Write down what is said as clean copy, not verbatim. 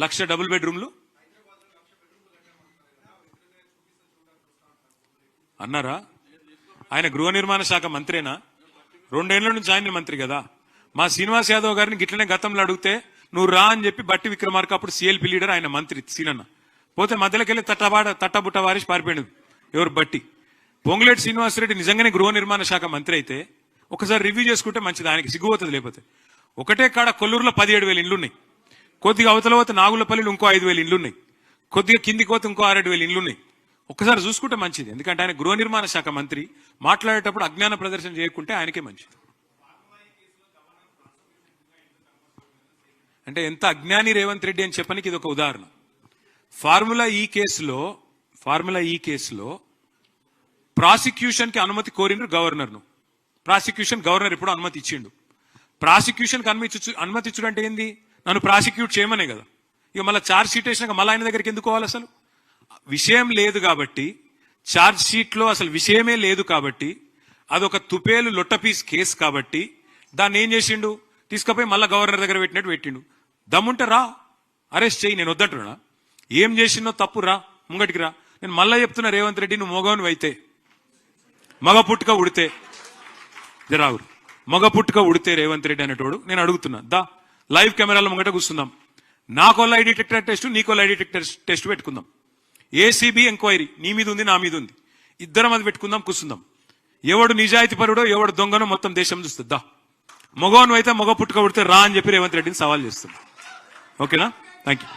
1,00,000 double బెడ్రూమ్లు అన్నారా? ఆయన గృహ నిర్మాణ శాఖ మంత్రేనా? 2 ఏళ్ల నుంచి ఆయన మంత్రి కదా. మా శ్రీనివాస్ యాదవ్ గారిని గిట్లనే గతంలో అడిగితే నువ్వు రా అని చెప్పి బట్టి విక్రమార్క అప్పుడు సిఎల్పి లీడర్, ఆయన మంత్రి సీనన్న పోతే మధ్యలోకి వెళ్ళి తట్టబుట్ట వారిసి పారిపోయాడు. ఎవరు? బట్టి. పొంగులేటి శ్రీనివాసరెడ్డి నిజంగానే గృహ నిర్మాణ శాఖ మంత్రి అయితే ఒకసారి రివ్యూ చేసుకుంటే మంచిది, ఆయనకి సిగ్గుపోతుంది. లేకపోతే ఒకటే కాడ కొల్లూరులో 17,000 ఇండ్లు ఉన్నాయి, కొద్దిగా అవతల పోతే నాగులపల్లిలో ఇంకో 5,000 ఇండ్లు ఉన్నాయి, కొద్దిగా కిందికి పోతే ఇంకో 6,000 ఇండ్లు ఉన్నాయి. ఒక్కసారి చూసుకుంటే మంచిది. ఎందుకంటే ఆయన గృహ నిర్మాణ శాఖ మంత్రి, మాట్లాడేటప్పుడు అజ్ఞాన ప్రదర్శన చేయకుంటే ఆయనకే మంచిది. అంటే ఎంత అజ్ఞాని రేవంత్ రెడ్డి అని చెప్పడానికి ఇది ఒక ఉదాహరణ. ఫార్ములా ఈ కేసులో ప్రాసిక్యూషన్ కి అనుమతి కోరినరు గవర్నర్ను. గవర్నర్ ఇప్పుడు అనుమతి ఇచ్చిండు. ప్రాసిక్యూషన్ కి అనుమతి ఇచ్చుడు అంటే ఏంది? నన్ను ప్రాసిక్యూట్ చేయమనే కదా. ఇక మళ్ళీ ఛార్జ్ షీట్ వేసినాక మళ్ళీ ఆయన దగ్గరికి ఎందుకు పోవాలి? అసలు విషయం లేదు కాబట్టి, ఛార్జ్ షీట్ లో అసలు విషయమే లేదు కాబట్టి, అదొక తుపేలు లొట్టపీస్ కేసు కాబట్టి దాన్ని ఏం చేసిండు? తీసుకుపోయి మళ్ళీ గవర్నర్ దగ్గర పెట్టిండు. దమ్ముంటే రా, అరెస్ట్ చేయి, నేను వద్దంటున్నా. ఏం చేసినో తప్పు, రా ముంగటికి రా. నేను మళ్ళా చెప్తున్నా, రేవంత్ రెడ్డి నువ్వు మగవను అయితే, మగ పుట్టుక ఉడితే రావురు, మగ పుట్టుక ఉడితే రేవంత్ రెడ్డి అనేటోడు నేను అడుగుతున్నా, దా లైవ్ కెమెరాల ముంగట కూర్చుందాం. నాకో లై డిటెక్టర్ టెస్ట్, నీకో లై డిటెక్టర్ టెస్ట్ పెట్టుకుందాం. ఏసీబీ ఎంక్వైరీ నీ మీద ఉంది, నా మీద ఉంది, ఇద్దరం అది పెట్టుకుందాం, కూర్చుందాం. ఎవడు నిజాయితీ పరుడో ఎవడు దొంగనో మొత్తం దేశం చూస్తుంది. దా మగవను అయితే మగ పుట్టుక ఉడితే రా అని చెప్పి రేవంత్ రెడ్డిని సవాల్ చేస్తుంది. ఓకేనా? Thank you.